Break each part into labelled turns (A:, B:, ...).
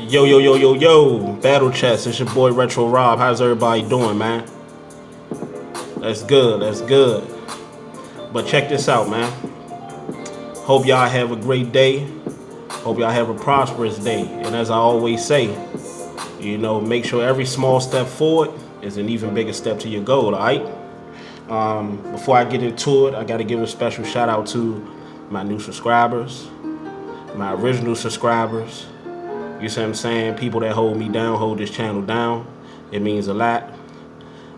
A: Yo, yo, yo, yo, yo, Battle Chess. It's your boy Retro Rob. How's everybody doing, man? That's good, that's good. But check this out, man. Hope y'all have a great day. Hope y'all have a prosperous day. And as I always say, make sure every small step forward is an even bigger step to your goal, alright? Before I get into it, I got to give a special shout out to my new subscribers, my original subscribers. You see what I'm saying? People that hold me down, hold this channel down. It means a lot.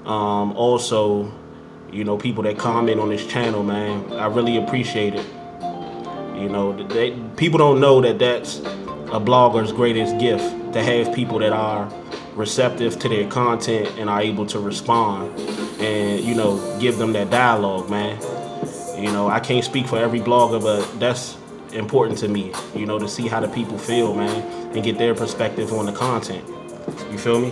A: Also, people that comment on this channel, man. I really appreciate it. People don't know that that's a blogger's greatest gift, to have people that are receptive to their content and are able to respond and, give them that dialogue, man. I can't speak for every blogger, but that's important to me, to see how the people feel, man, and get their perspective on the content. You feel me?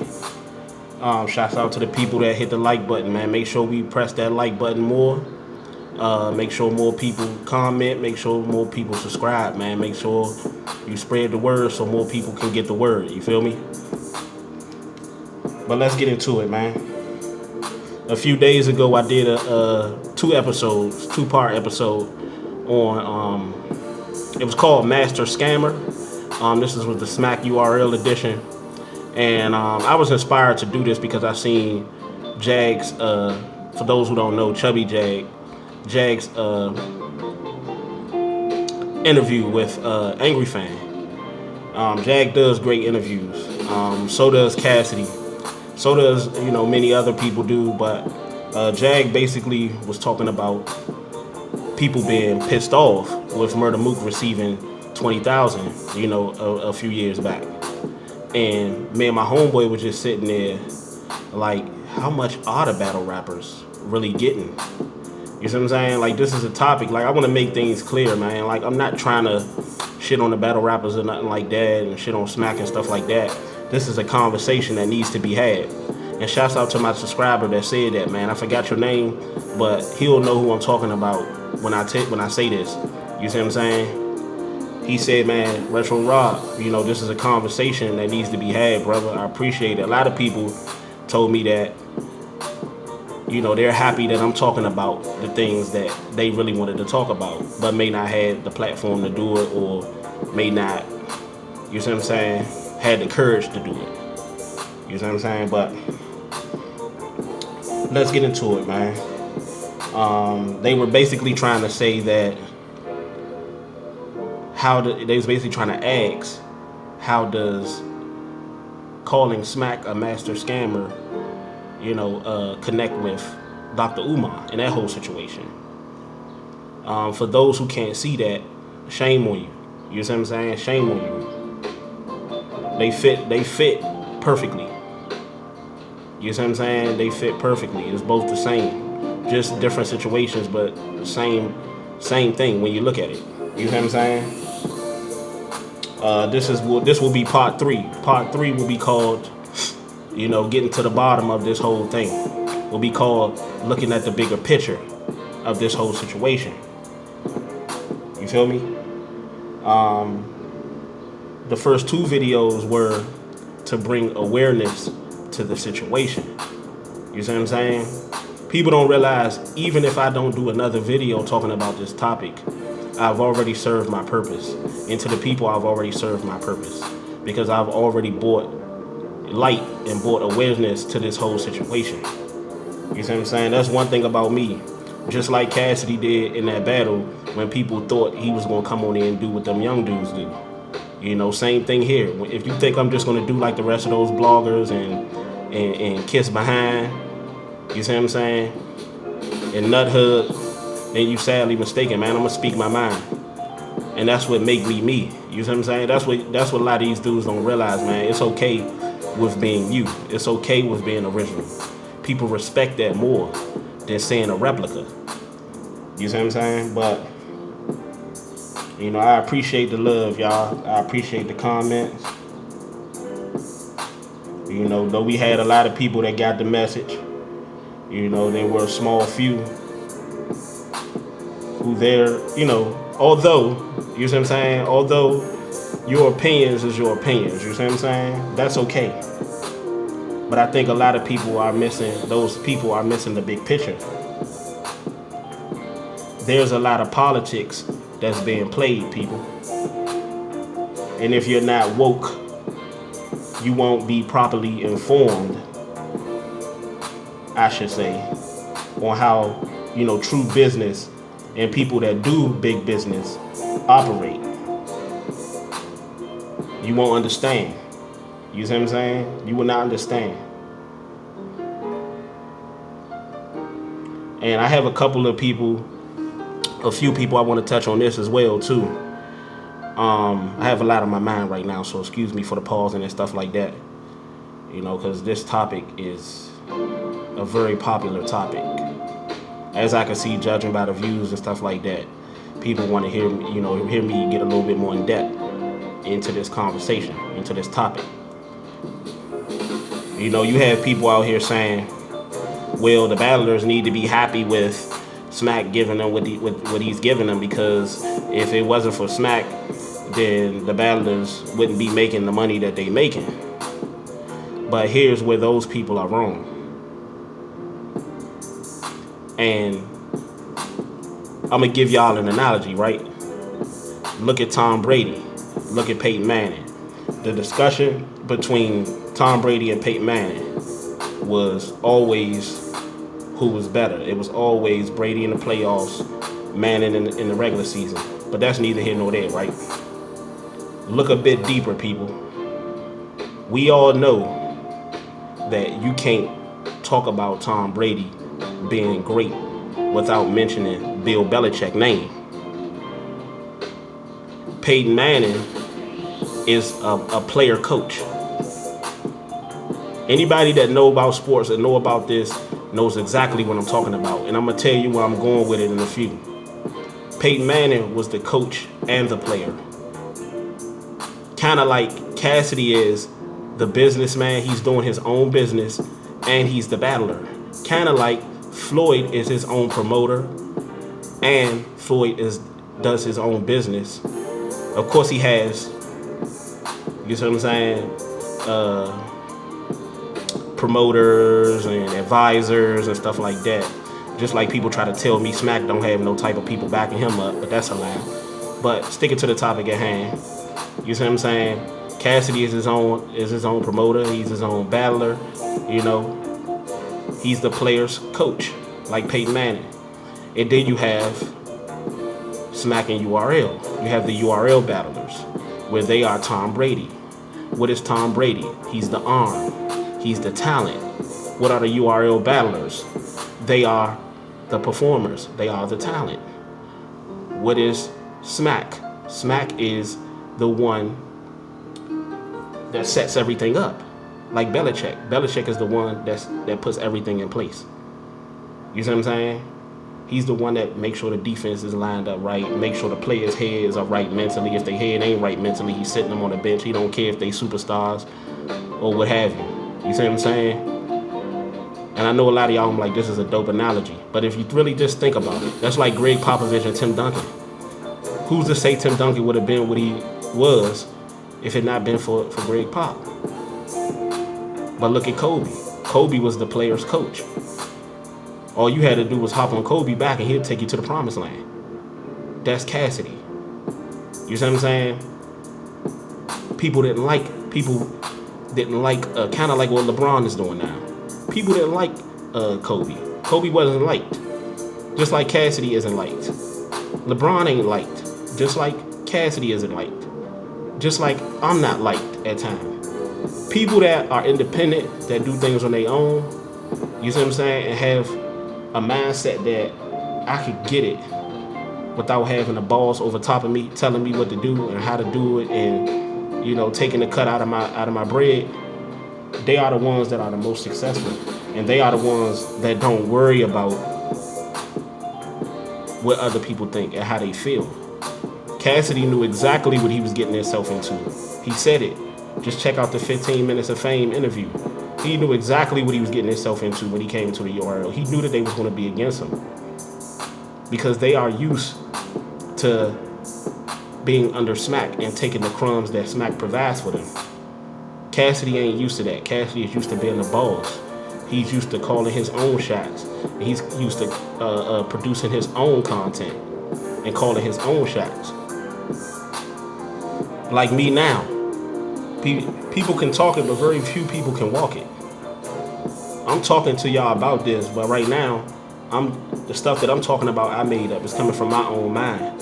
A: Shouts out to the people that hit the like button, man. Make sure we press that like button more. Make sure more people comment. Make sure more people subscribe, man. Make sure you spread the word so more people can get the word. You feel me? But let's get into it, man. A few days ago, I did a two-part episode on it was called Master Scammer. This was the Smack URL edition. And I was inspired to do this because I seen Jag's, for those who don't know, Chubby Jag's interview with Angry Fan. Jag does great interviews. So does Cassidy. So does, many other people do. But Jag basically was talking about people being pissed off with Murder Mook receiving 20,000, a few years back. And me and my homeboy was just sitting there like, how much are the battle rappers really getting? You see what I'm saying? Like, this is a topic. Like, I want to make things clear, man. Like, I'm not trying to shit on the battle rappers or nothing like that and shit on Smack and stuff like that. This is a conversation that needs to be had. And shouts out to my subscriber that said that, man. I forgot your name, but he'll know who I'm talking about when I say this. You see what I'm saying? He said, man, Retro Rock, this is a conversation that needs to be had, brother. I appreciate it. A lot of people told me that, they're happy that I'm talking about the things that they really wanted to talk about, but may not have the platform to do it, or may not, you see what I'm saying, had the courage to do it. You see what I'm saying? But let's get into it, man. They were basically trying to say that they was basically trying to ask, how does calling Smack a master scammer, connect with Dr. Umar in that whole situation? For those who can't see that, shame on you. You know what I'm saying? Shame on you. They fit perfectly. You know what I'm saying? They fit perfectly. It's both the same, just different situations, but the same thing when you look at it. You know what I'm saying? This will be part 3. Part 3 will be called, getting to the bottom of this whole thing. Will be called looking at the bigger picture of this whole situation. You feel me? The first 2 videos were to bring awareness to the situation. You see what I'm saying? People don't realize, even if I don't do another video talking about this topic, I've already served my purpose. And to the people, I've already served my purpose, because I've already brought light and brought awareness to this whole situation. You see what I'm saying? That's one thing about me. Just like Cassidy did in that battle, when people thought he was going to come on in and do what them young dudes do. Same thing here. If you think I'm just going to do like the rest of those bloggers and kiss behind, you see what I'm saying, and nut hug, then you sadly mistaken, man. I'm gonna speak my mind, and that's what make me me. You see what I'm saying? That's what a lot of these dudes don't realize, man. It's okay with being you. It's okay with being original. People respect that more than saying a replica. You see what I'm saying? But I appreciate the love, y'all. I appreciate the comments. Though we had a lot of people that got the message, there were a small few who although, you see what I'm saying? Although Your opinions is your opinions. You see what I'm saying? That's okay. But I think a lot of people are missing, those people are missing the big picture. There's a lot of politics that's being played, people. And if you're not woke, you won't be properly informed, I should say, on how, true business and people that do big business operate. You won't understand. You see what I'm saying? You will not understand. And I have a few people I want to touch on this as well too. I have a lot on my mind right now, so excuse me for the pausing and stuff like that. Because this topic is a very popular topic. As I can see, judging by the views and stuff like that, people want to hear me get a little bit more in depth into this conversation, into this topic. You have people out here saying, well, the battlers need to be happy with Smack giving them what he's giving them, because if it wasn't for Smack, then the battlers wouldn't be making the money that they making. But here's where those people are wrong. And I'm gonna give y'all an analogy, right? Look at Tom Brady. Look at Peyton Manning. The discussion between Tom Brady and Peyton Manning was always who was better. It was always Brady in the playoffs, Manning in the regular season. But that's neither here nor there, right? Look a bit deeper, people. We all know that you can't talk about Tom Brady being great without mentioning Bill Belichick's name. Peyton Manning is a player coach. Anybody that know about sports and know about this knows exactly what I'm talking about. And I'm going to tell you where I'm going with it in a few. Peyton Manning was the coach and the player. Kind of like Cassidy is the businessman. He's doing his own business and he's the battler. Kind of like Floyd is his own promoter and Floyd does his own business. Of course he has, you see what I'm saying, promoters and advisors and stuff like that. Just like people try to tell me Smack don't have no type of people backing him up, but that's a lie. But sticking to the topic at hand, you see what I'm saying? Cassidy is his own promoter. He's his own battler. He's the player's coach, like Peyton Manning. And then you have Smack and URL. You have the URL battlers, where they are Tom Brady. What is Tom Brady? He's the arm. He's the talent. What are the URL battlers? They are the performers. They are the talent. What is Smack? Smack is the one that sets everything up. Like Belichick. Belichick is the one that puts everything in place. You see what I'm saying? He's the one that makes sure the defense is lined up right, make sure the players' heads are right mentally. If their head ain't right mentally, he's sitting them on the bench. He don't care if they superstars or what have you. You see what I'm saying? And I know a lot of y'all are like, this is a dope analogy. But if you really just think about it, that's like Greg Popovich and Tim Duncan. Who's to say Tim Duncan would have been what he was if it had not been for Greg Pop? But look at Kobe. Kobe was the player's coach. All you had to do was hop on Kobe back and he'll take you to the promised land. That's Cassidy. You see what I'm saying? People didn't like, kind of like what LeBron is doing now. People didn't like Kobe. Kobe wasn't liked. Just like Cassidy isn't liked. LeBron ain't liked. Just like Cassidy isn't liked. Just like I'm not liked at times. People that are independent, that do things on their own, you see what I'm saying, and have a mindset that I could get it without having a boss over top of me telling me what to do and how to do it, and taking the cut out of my bread. They are the ones that are the most successful, and they are the ones that don't worry about what other people think and how they feel. Cassidy knew exactly what he was getting himself into. He said it. Just check out the 15 Minutes of Fame interview. He knew exactly what he was getting himself into when he came to the URL. He knew that they was going to be against him because they are used to being under Smack and taking the crumbs that Smack provides for them. Cassidy ain't used to that. Cassidy is used to being the boss. He's used to calling his own shots. He's used to producing his own content and calling his own shots. Like me now. People can talk it, but very few people can walk it. I'm talking to y'all about this, but right now, the stuff that I'm talking about, I made up. It's coming from my own mind.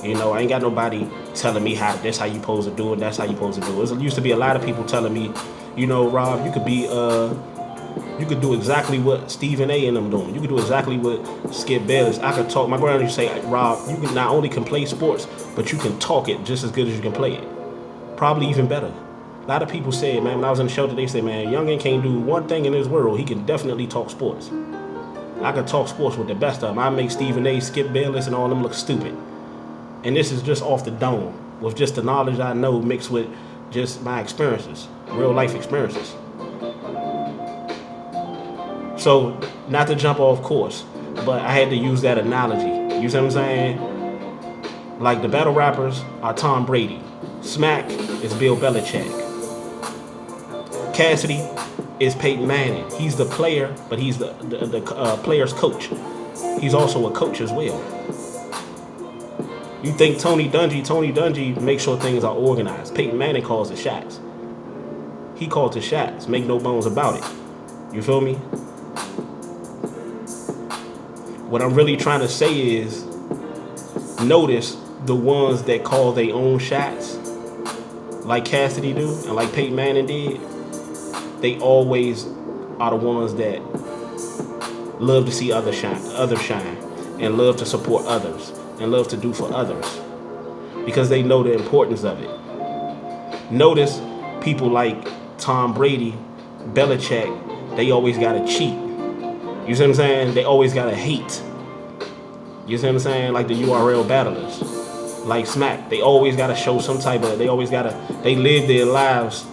A: I ain't got nobody telling me that's how you supposed to do it. That's how you supposed to do it. There used to be a lot of people telling me, Rob, you could do exactly what Stephen A. and them doing. You could do exactly what Skip Bayless. I could talk. My grandma used to say, Rob, you can not only can play sports, but you can talk it just as good as you can play it. Probably even better. A lot of people said, man, when I was in the shelter, they said, man, youngin can't do one thing in this world. He can definitely talk sports. I could talk sports with the best of them. I make Stephen A., Skip Bayless, and all them look stupid. And this is just off the dome, with just the knowledge I know mixed with just my experiences, real life experiences. So, not to jump off course, but I had to use that analogy. You see what I'm saying? Like the battle rappers are Tom Brady. Smack is Bill Belichick. Cassidy is Peyton Manning. He's the player, but he's the player's coach. He's also a coach as well. You think Tony Dungy makes sure things are organized. Peyton Manning calls the shots. He calls the shots. Make no bones about it. You feel me? What I'm really trying to say is, notice the ones that call their own shots, like Cassidy do and like Peyton Manning did. They always are the ones that love to see others shine, and love to support others, and love to do for others, because they know the importance of it. Notice people like Tom Brady, Belichick, they always gotta cheat. You see what I'm saying? They always gotta hate. You see what I'm saying? Like the URL battlers, like Smack, they always gotta show some type of. They live their lives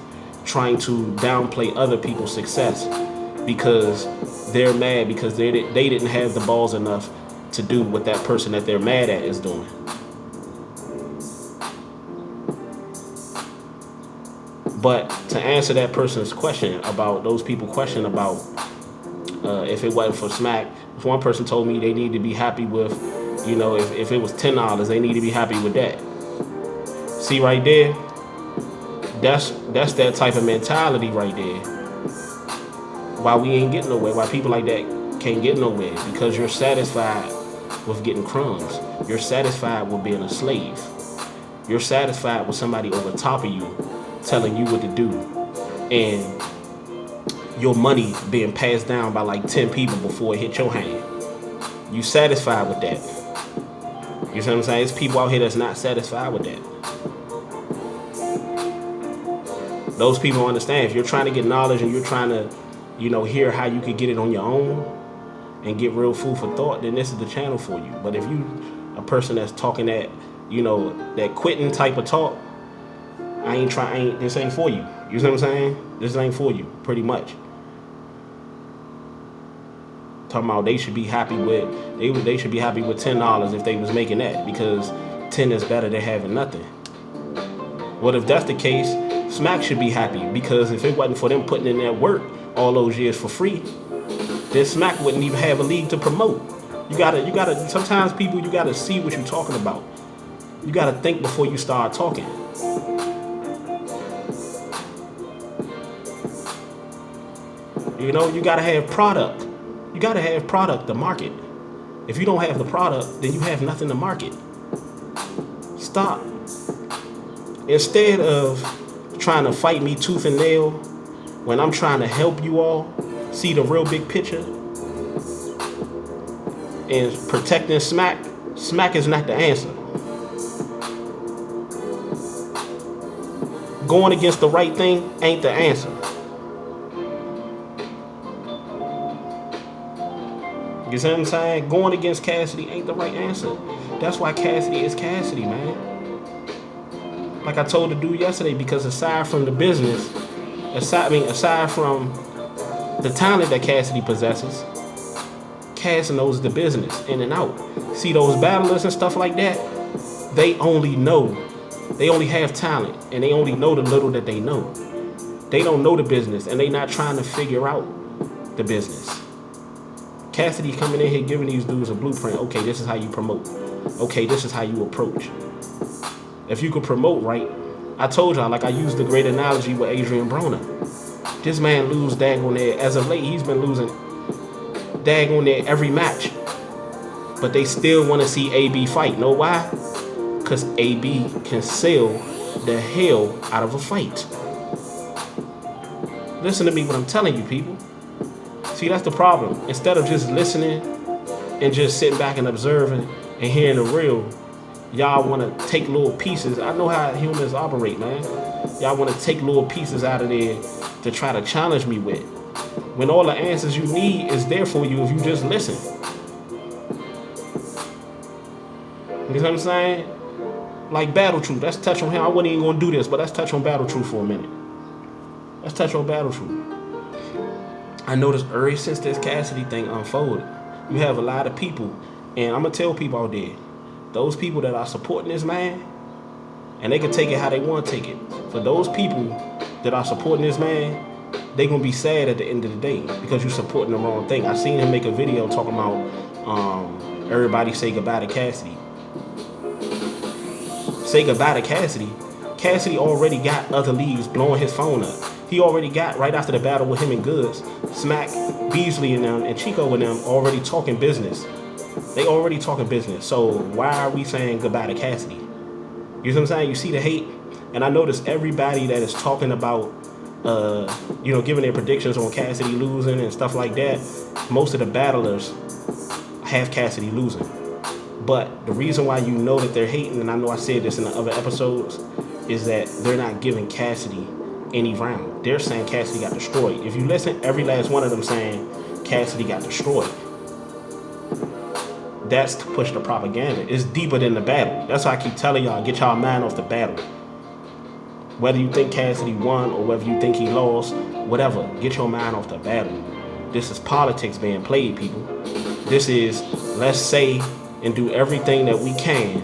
A: trying to downplay other people's success because they're mad because they didn't have the balls enough to do what that person that they're mad at is doing. But to answer that person's question about those people question about if it wasn't for Smack, if one person told me they need to be happy with, if it was $10, they need to be happy with that. See right there? That's that type of mentality right there. Why we ain't getting nowhere, why people like that can't get nowhere, because you're satisfied with getting crumbs. You're satisfied with being a slave. You're satisfied with somebody over top of you telling you what to do, and your money being passed down by like 10 people before it hit your hand. You satisfied with that. You see what I'm saying? There's people out here that's not satisfied with that. Those people understand if you're trying to get knowledge and you're trying to, hear how you could get it on your own and get real food for thought, then this is the channel for you. But if you a person that's talking that, that quitting type of talk, this ain't for you. You see what I'm saying? This ain't for you, pretty much. Talking about they should be happy with $10 if they was making that, because 10 is better than having nothing. Well, if that's the case, Smack should be happy, because if it wasn't for them putting in that work all those years for free, then Smack wouldn't even have a league to promote. You gotta sometimes people, you gotta see what you're talking about. You gotta think before you start talking. You gotta have product. You gotta have product to market. If you don't have the product, then you have nothing to market. Stop. Instead of trying to fight me tooth and nail when I'm trying to help you all see the real big picture and protecting Smack is not the answer. Going against the right thing ain't the answer. You see what I'm saying? Going against Cassidy ain't the right answer. That's why Cassidy is Cassidy, man. Like I told the dude yesterday, because aside from the business, aside from the talent that Cassidy possesses, Cass knows the business in and out. See those battlers and stuff like that? they only know, they only have talent, and they only know the little that they know. They don't know the business, and they not trying to figure out the business. Cassidy coming in here giving these dudes a blueprint. Okay, this is how you promote. Okay, this is how you approach. If you could promote right, I told y'all, like I used the great analogy with Adrian Broner. This man lose daggone there. As of late, he's been losing daggone there every match. But they still want to see AB fight. Know why? Because AB can sell the hell out of a fight. Listen to me what I'm telling you, people. See, that's the problem. Instead of just listening and just sitting back and observing and hearing the real, y'all want to take little pieces. I know how humans operate, man. Y'all want to take little pieces out of there to try to challenge me with. When all the answers you need is there for you if you just listen. You know what I'm saying? Like Battle Truth. Let's touch on him. I wasn't even going to do this, but let's touch on Battle Truth for a minute. Let's touch on Battle Truth. I noticed early since this Cassidy thing unfolded, you have a lot of people, and I'm going to tell people out there, those people that are supporting this man, and they can take it how they want to take it. For those people that are supporting this man, they're going to be sad at the end of the day because you're supporting the wrong thing. I seen him make a video talking about everybody say goodbye to Cassidy. Say goodbye to Cassidy. Cassidy already got other leagues blowing his phone up. He already got, right after the battle with him and Goods, Smack, Beasley and them, and Chico and them already talking business. They already talking business. So why are we saying goodbye to Cassidy? You know what I'm saying? You see the hate? And I notice everybody that is talking about, giving their predictions on Cassidy losing and stuff like that, most of the battlers have Cassidy losing. But the reason why you know that they're hating, and I know I said this in the other episodes, is that they're not giving Cassidy any round. They're saying Cassidy got destroyed. If you listen, every last one of them saying Cassidy got destroyed. That's to push the propaganda. It's deeper than the battle. That's why I keep telling y'all, get y'all mind off the battle. Whether you think Cassidy won or whether you think he lost, whatever, get your mind off the battle. This is politics being played, people. This is, let's say and do everything that we can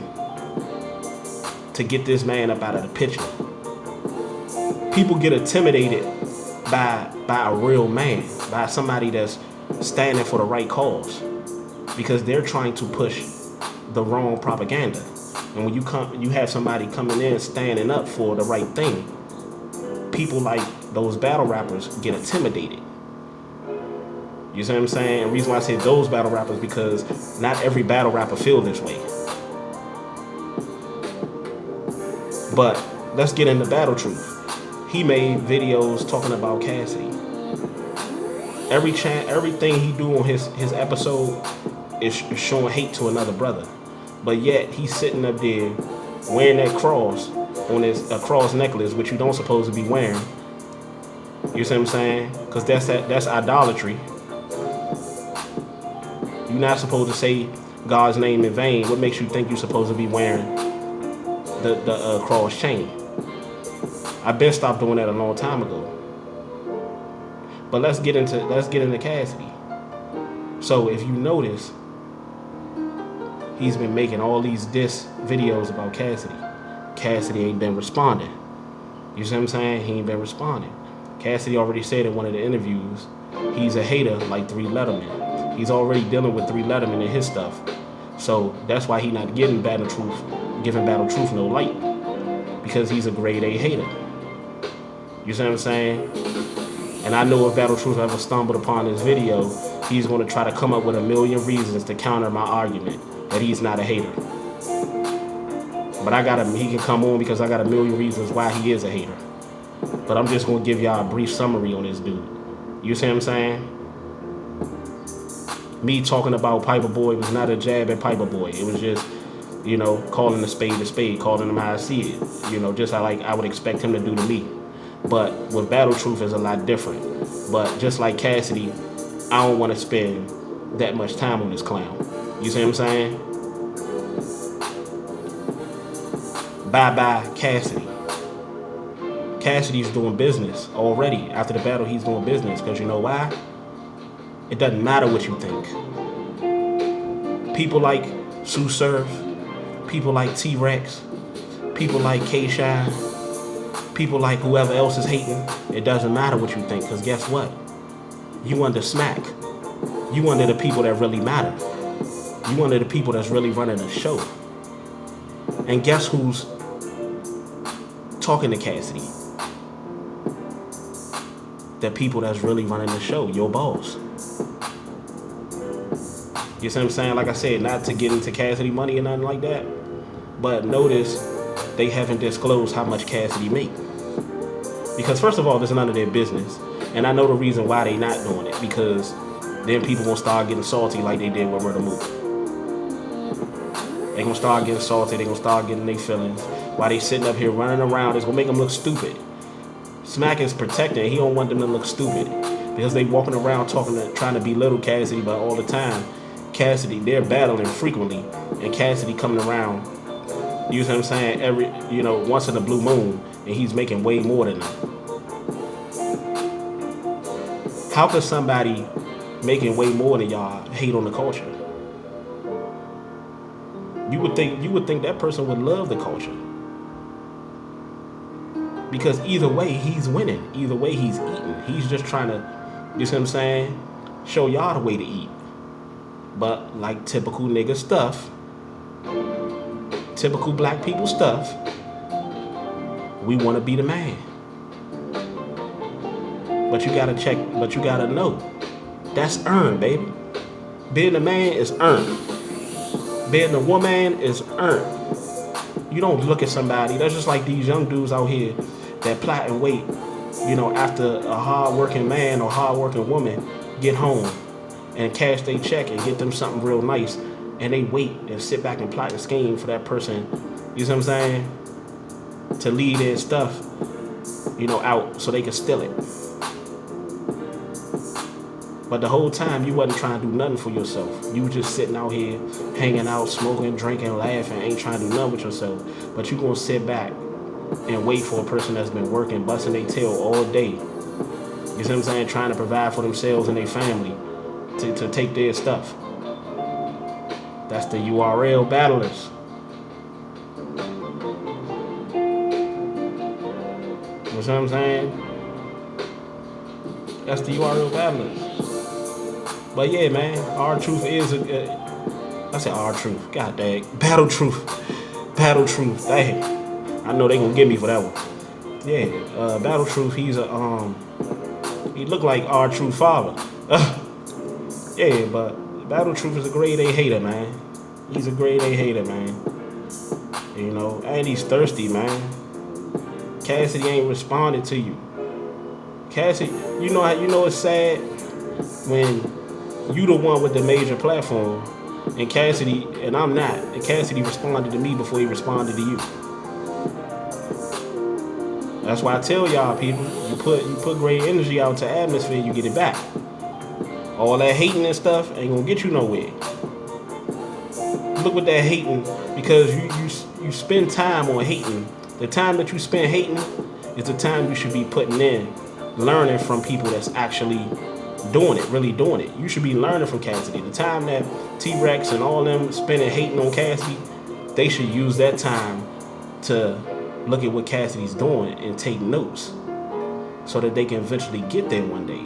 A: to get this man up out of the picture. People get intimidated by a real man, by somebody that's standing for the right cause, because they're trying to push the wrong propaganda. And when you have somebody coming in standing up for the right thing, people like those battle rappers get intimidated. You see what I'm saying? And the reason why I say those battle rappers, because not every battle rapper feel this way. But let's get into Battle Truth. He made videos talking about Cassidy. Everything he do on his episode is showing hate to another brother. But yet he's sitting up there wearing that cross on a cross necklace, which you don't supposed to be wearing. You see what I'm saying? Because that's idolatry. You're not supposed to say God's name in vain. What makes you think you're supposed to be wearing the cross chain? I've been stopped doing that a long time ago. But let's get into Cassidy. So if you notice, he's been making all these diss videos about Cassidy. Cassidy ain't been responding. You see what I'm saying? He ain't been responding. Cassidy already said in one of the interviews, he's a hater like 3 Letterman. He's already dealing with 3 Letterman and his stuff. So that's why he's not giving Battle Truth no light. Because he's a grade A hater. You see what I'm saying? And I know if Battle Truth ever stumbled upon this video, he's going to try to come up with a million reasons to counter my argument that he's not a hater. But he can come on because I got a million reasons why he is a hater. But I'm just going to give y'all a brief summary on this dude. You see what I'm saying? Me talking about Piper Boy was not a jab at Piper Boy. It was just, calling a spade, calling him how I see it. Just how I would expect him to do to me. But with Battle Truth is a lot different. But just like Cassidy, I don't want to spend that much time on this clown. You see what I'm saying? Bye-bye Cassidy. Cassidy's doing business already. After the battle, he's doing business. Because you know why? It doesn't matter what you think. People like Sue Surf, people like T-Rex, people like K-Shine, people like whoever else is hating. It doesn't matter what you think, because guess what? You under smack. You under the people that really matter. You under the people that's really running the show. And guess who's talking to Cassidy? The people that's really running the show, your boss. You see what I'm saying? Like I said, not to get into Cassidy money or nothing like that, but notice they haven't disclosed how much Cassidy make. Because first of all, it's none of their business. And I know the reason why they not doing it, because then people gonna start getting salty like they did with Murder Mook. They gonna start getting salty, they gonna start getting their feelings. While they sitting up here running around, it's gonna make them look stupid. Smack is protecting, he don't want them to look stupid. Because they walking around trying to belittle Cassidy, but all the time, Cassidy, they're battling frequently, and Cassidy coming around, you know what I'm saying, once in a blue moon, and he's making way more than them. How could somebody making way more than y'all hate on the culture? You would think that person would love the culture. Because either way, he's winning. Either way, he's eating. He's just trying to, you see what I'm saying, show y'all the way to eat. But like typical nigga stuff, typical black people stuff, we want to be the man. But you gotta know, that's earned, baby. Being a man is earned. Being a woman is earned. You don't look at somebody, that's just like these young dudes out here that plot and wait, after a hard-working man or hard-working woman get home and cash their check and get them something real nice, and they wait and sit back and plot and scheme for that person, you see what I'm saying, to leave their stuff, out so they can steal it. But the whole time you wasn't trying to do nothing for yourself. You was just sitting out here, hanging out, smoking, drinking, laughing, ain't trying to do nothing with yourself. But you gonna sit back and wait for a person that's been working, busting their tail all day. You see what I'm saying? Trying to provide for themselves and their family to take their stuff. That's the URL battlers. You see what I'm saying? That's the URL battlers. But yeah, man, R-Truth is I said R-Truth. God dang. Battle Truth. Dang. I know they gonna get me for that one. Yeah, Battle Truth, he look like R-Truth father. Yeah, but Battle Truth is a grade A hater, man. He's a grade A hater, man. And he's thirsty, man. Cassidy ain't responded to you. Cassidy, you know it's sad when you the one with the major platform, and Cassidy, and I'm not, and Cassidy responded to me before he responded to you. That's why I tell y'all people, you put great energy out to atmosphere, you get it back. All that hating and stuff ain't gonna get you nowhere. Look with that hating, because you spend time on hating. The time that you spend hating is the time you should be putting in, learning from people that's actually doing it, really doing it. You should be learning from Cassidy. The time that T-Rex and all them spending hating on Cassidy, they should use that time to look at what Cassidy's doing and take notes so that they can eventually get there one day.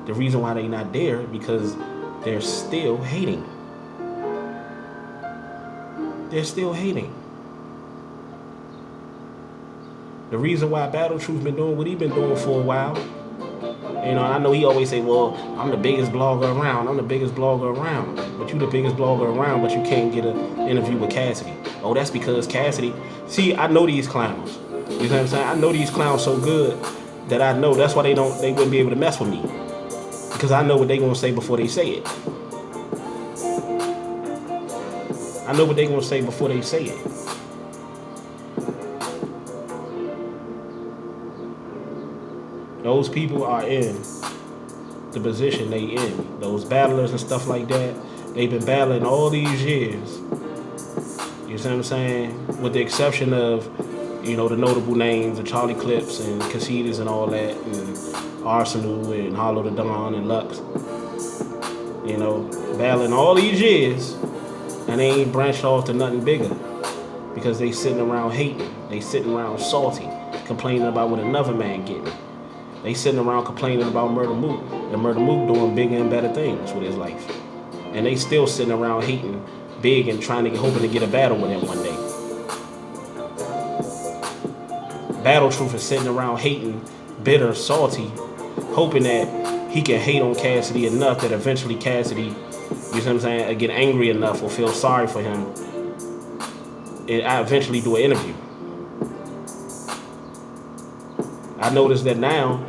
A: The reason why they not there, because they're still hating. They're still hating. The reason why Battle Truth been doing what he been doing for a while, I know he always say, well, I'm the biggest blogger around. But you the biggest blogger around, but you can't get an interview with Cassidy. Oh, that's because Cassidy, see, I know these clowns. You know what I'm saying? I know these clowns so good that I know that's why they wouldn't be able to mess with me. Because I know what they gonna say before they say it. I know what they gonna say before they say it. Those people are in the position they in. Those battlers and stuff like that, they've been battling all these years. You see what I'm saying? With the exception of, the notable names, the Charlie Clips and Casitas and all that, and Arsenal and Hollow the Dawn and Lux. Battling all these years, and they ain't branched off to nothing bigger. because they sitting around hating. They sitting around salty, complaining about what another man getting. They sitting around complaining about Murder Mook, and Murder Mook doing bigger and better things with his life. And they still sitting around hating big and hoping to get a battle with him one day. Battle Truth is sitting around hating, bitter, salty, hoping that he can hate on Cassidy enough that eventually Cassidy, you know what I'm saying, get angry enough or feel sorry for him, and I eventually do an interview. I noticed that now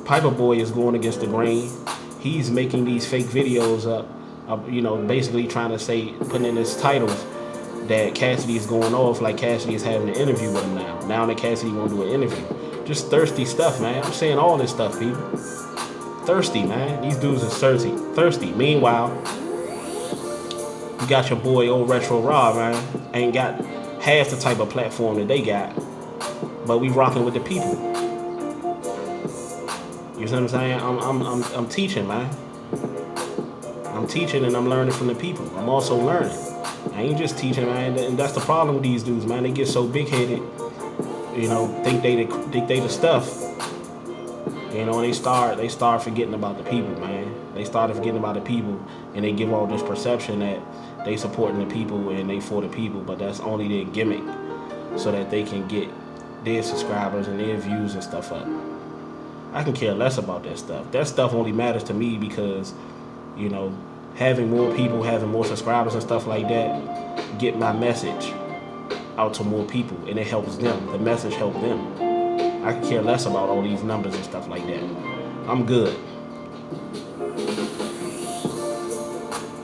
A: Piper Boy is going against the grain. He's making these fake videos up, basically trying to say, putting in his titles that Cassidy is going off like Cassidy is having an interview with him now. Now that Cassidy want to do an interview. Just thirsty stuff, man. I'm saying all this stuff, people. Thirsty, man. These dudes are thirsty. Meanwhile, you got your boy old Retro Rob, man. Ain't got half the type of platform that they got, but we rocking with the people. You know what I'm saying? I'm teaching, man. I'm teaching and I'm learning from the people. I'm also learning. I ain't just teaching, man. And that's the problem with these dudes, man. They get so big-headed, think they the stuff. And they start forgetting about the people, man. They started forgetting about the people, and they give all this perception that they supporting the people and they for the people, but that's only their gimmick, so that they can get their subscribers and their views and stuff up. I can care less about that stuff. That stuff only matters to me because, having more people, having more subscribers and stuff like that, get my message out to more people, and it helps them. The message helps them. I can care less about all these numbers and stuff like that. I'm good.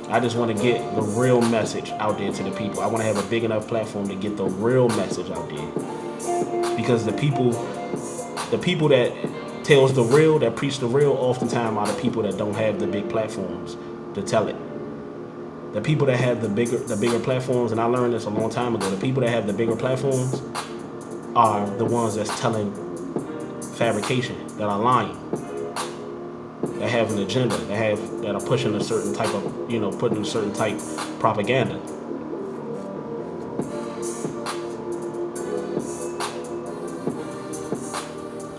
A: I just want to get the real message out there to the people. I want to have a big enough platform to get the real message out there. Because the people that tells the real, that preach the real, oftentimes are the people that don't have the big platforms to tell it. The people that have the bigger platforms, and I learned this a long time ago, the people that have the bigger platforms are the ones that's telling fabrication, that are lying, that have an agenda, that are pushing a certain type of, putting a certain type propaganda.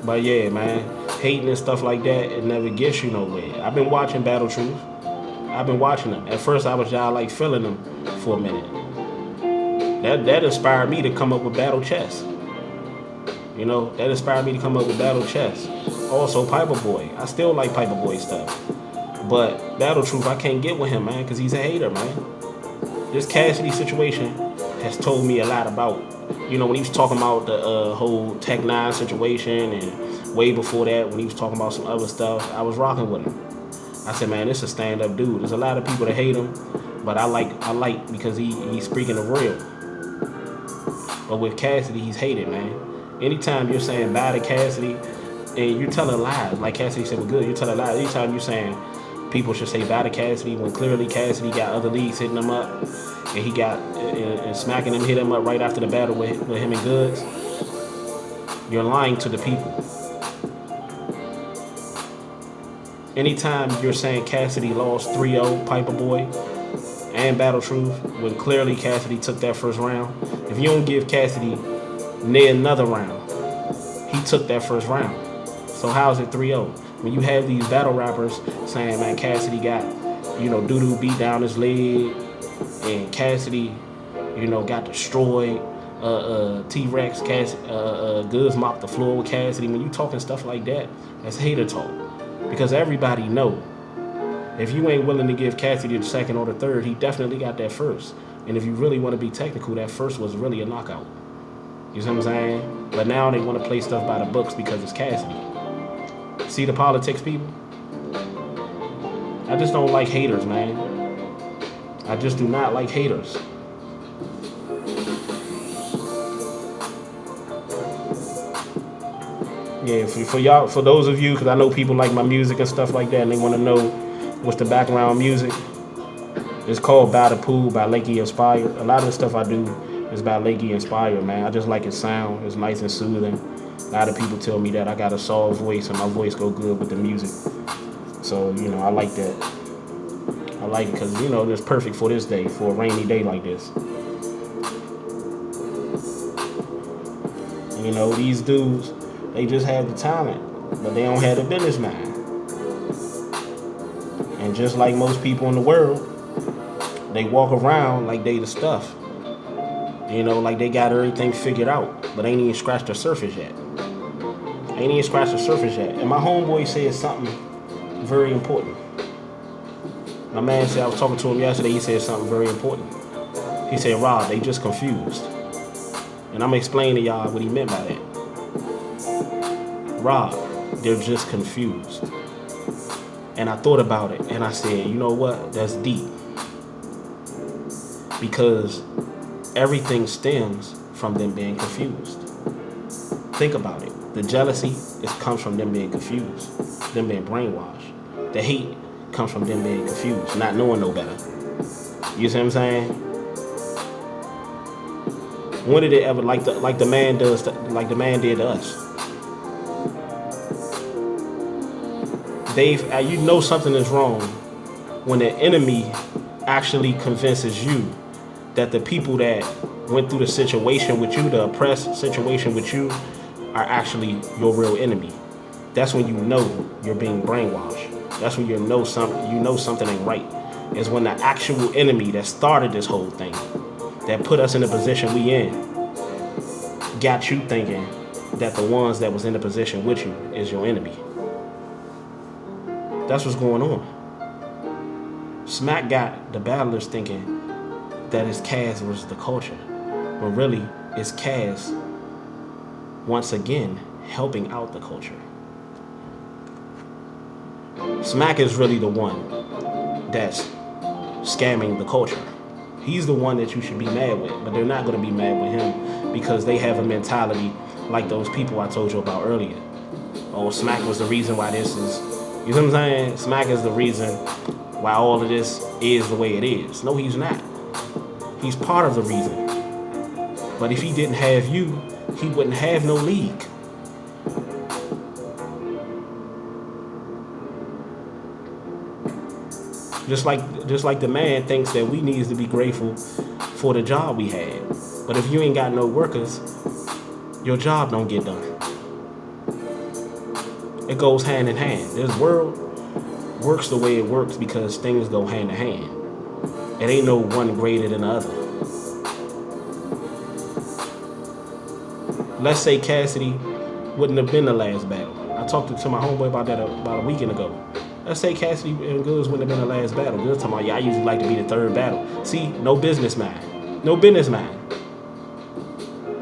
A: But yeah, man, hating and stuff like that, it never gets you nowhere. I've been watching Battle Truth. I've been watching them. At first, I was like feeling them for a minute. That inspired me to come up with Battle Chess. That inspired me to come up with Battle Chess. Also, Piper Boy. I still like Piper Boy stuff. But Battle Truth, I can't get with him, man, because he's a hater, man. This Cassidy situation has told me a lot about, when he was talking about the whole Tech 9 situation, and way before that, when he was talking about some other stuff, I was rocking with him. I said, man, this is a stand-up dude. There's a lot of people that hate him, but I like because he's speaking the real. But with Cassidy, he's hated, man. Anytime you're saying bye to Cassidy, and you're telling lies, like Cassidy said, we're good, you're telling lies. Anytime you're saying people should say bye to Cassidy, when clearly Cassidy got other leagues hitting him up, and he got and smacking him, hit him up right after the battle with him and Goods, you're lying to the people. Anytime you're saying Cassidy lost 3-0, Piper Boy, and Battle Truth, when clearly Cassidy took that first round, if you don't give Cassidy near another round, he took that first round. So how's it 3-0? When you have these battle rappers saying, man, Cassidy got, doo-doo beat down his leg, and Cassidy, got destroyed, T-Rex, Goods mopped the floor with Cassidy. When you talking stuff like that, that's hater talk. Because everybody know, if you ain't willing to give Cassidy the second or the third, he definitely got that first. And if you really want to be technical, that first was really a knockout. You see what I'm saying? But now they want to play stuff by the books because it's Cassidy. See the politics, people? I just don't like haters, man. I just do not like haters. Yeah, for y'all, for those of you, because I know people like my music and stuff like that, and they want to know what's the background music. It's called By the Pool by Lakey Inspired. A lot of the stuff I do is by Lakey Inspired, man. I just like his sound. It's nice and soothing. A lot of people tell me that I got a soft voice and my voice go good with the music. So, I like that. I like it because, it's perfect for this day, for a rainy day like this. You know, these dudes, they just have the talent, but they don't have the business mind. And just like most people in the world, they walk around like they the stuff. You know, like they got everything figured out, but ain't even scratched the surface yet. Ain't even scratched the surface yet. And my homeboy said something very important. My man said, I was talking to him yesterday, he said something very important. He said, Rob, they just confused. And I'm gonna explain to y'all what he meant by that. Rob, they're just confused. And I thought about it and I said, you know what? That's deep. Because everything stems from them being confused. Think about it. The jealousy comes from them being confused, them being brainwashed. The hate comes from them being confused, not knowing no better. You see what I'm saying? When did it ever like the man did to us? Dave, you know something is wrong when the enemy actually convinces you that the people that went through the situation with you, the oppressed situation with you, are actually your real enemy. That's when you know you're being brainwashed. That's when you know something ain't right. Is when the actual enemy that started this whole thing, that put us in the position we in, got you thinking that the ones that was in the position with you is your enemy. That's what's going on. Smack got the battlers thinking that it's Cass versus the culture, when really it's Cass once again helping out the culture. Smack is really the one that's scamming the culture. He's the one that you should be mad with, but they're not going to be mad with him because they have a mentality like those people I told you about earlier. Oh, Smack was the reason why this is, you know what I'm saying? Smack is the reason why all of this is the way it is. No, he's not. He's part of the reason. But if he didn't have you, he wouldn't have no league. Just like the man thinks that we needs to be grateful for the job we had. But if you ain't got no workers, your job don't get done. It goes hand in hand. This world works the way it works because things go hand in hand. It ain't no one greater than the other. Let's say Cassidy wouldn't have been the last battle. I talked to my homeboy about that about a weekend ago. Let's say Cassidy and Goods wouldn't have been the last battle. Goods talking about, yeah, I usually like to be the third battle. See, no business mind. No business mind.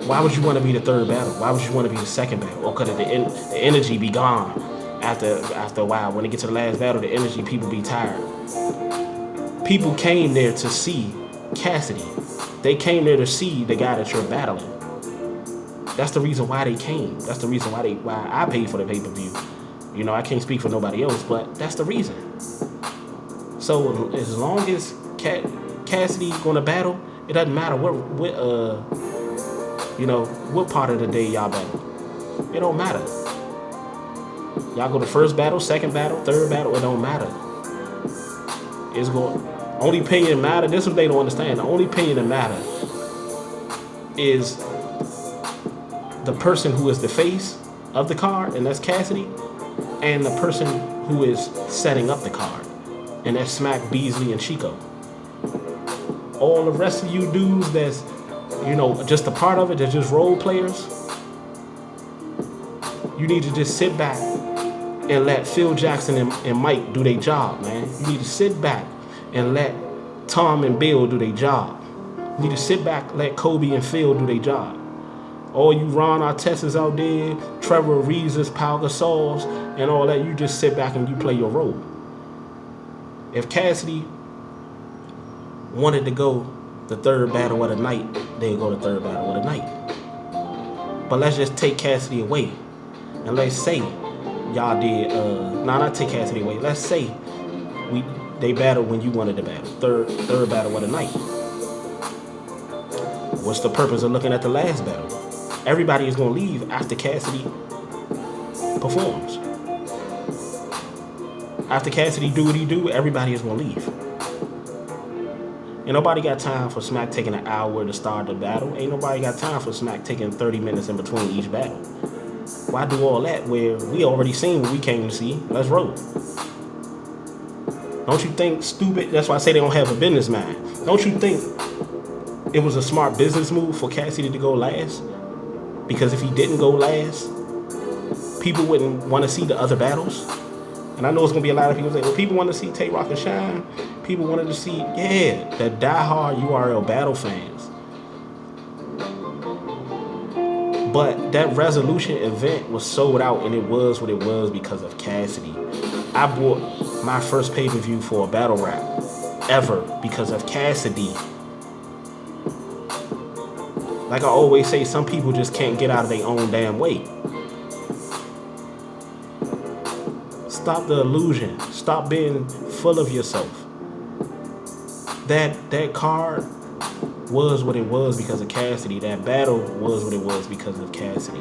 A: Why would you want to be the third battle? Why would you want to be the second battle? Or could the energy be gone after a while? When it gets to the last battle, the energy, people be tired. People came there to see Cassidy. They came there to see the guy that you're battling. That's the reason why they came. That's the reason why I paid for the pay-per-view. You know, I can't speak for nobody else, but that's the reason. So as long as Cassidy gonna battle, it doesn't matter what part of the day y'all battle. It don't matter. Y'all go to first battle, second battle, third battle, it don't matter. It's going. Only opinion matter. This is what they don't understand. The only opinion that matter is the person who is the face of the card, and that's Cassidy, and the person who is setting up the card, and that's Smack, Beasley, and Chico. All the rest of you dudes that's, just a part of it, that's just role players, you need to just sit back and let Phil Jackson and Mike do their job, man. You need to sit back and let Tom and Bill do their job. You need to sit back, let Kobe and Phil do their job. All you Ron Artestas out there, Trevor Reeses, Pau Gasols, and all that, you just sit back and you play your role. If Cassidy wanted to go the third battle of the night, they'd go the third battle of the night. But let's just take Cassidy away. And let's say y'all did, not take Cassidy away. Let's say they battled when you wanted to battle. Third battle of the night. What's the purpose of looking at the last battle? Everybody is going to leave after Cassidy performs. After Cassidy do what he do, everybody is going to leave. Ain't nobody got time for Smack taking an hour to start the battle. Ain't nobody got time for Smack taking 30 minutes in between each battle. Why do all that where we already seen what we came to see? Let's roll. Don't you think stupid? That's why I say they don't have a business mind. Don't you think it was a smart business move for Cassidy to go last? Because if he didn't go last, people wouldn't want to see the other battles. And I know it's going to be a lot of people say, well, people want to see Tay Rock and Shine. People wanted to see, the diehard URL battle fans. But that Resolution event was sold out, and it was what it was because of Cassidy. I bought my first pay-per-view for a battle rap ever because of Cassidy. Like I always say, some people just can't get out of their own damn way. Stop the illusion. Stop being full of yourself. That card was what it was because of Cassidy. That battle was what it was because of Cassidy.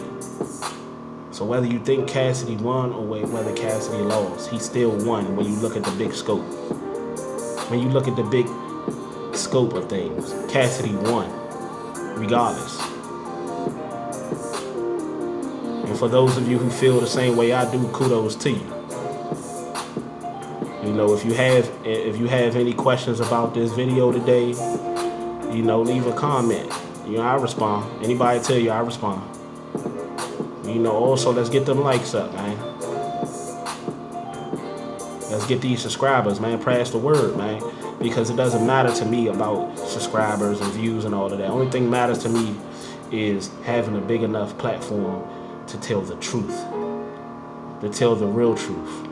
A: So whether you think Cassidy won or whether Cassidy lost, he still won when you look at the big scope. When you look at the big scope of things, Cassidy won, regardless. And for those of you who feel the same way I do, kudos to you. You know, if you have any questions about this video today, you know, leave a comment. You know, I respond. Anybody tell you, I respond. You know, also, let's get them likes up, man. Let's get these subscribers, man. Pass the word, man. Because it doesn't matter to me about subscribers and views and all of that. Only thing matters to me is having a big enough platform to tell the truth. To tell the real truth.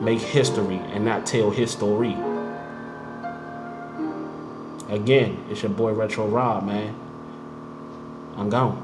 A: Make history and not tell his story. Again, it's your boy Retro Rob, man. I'm gone.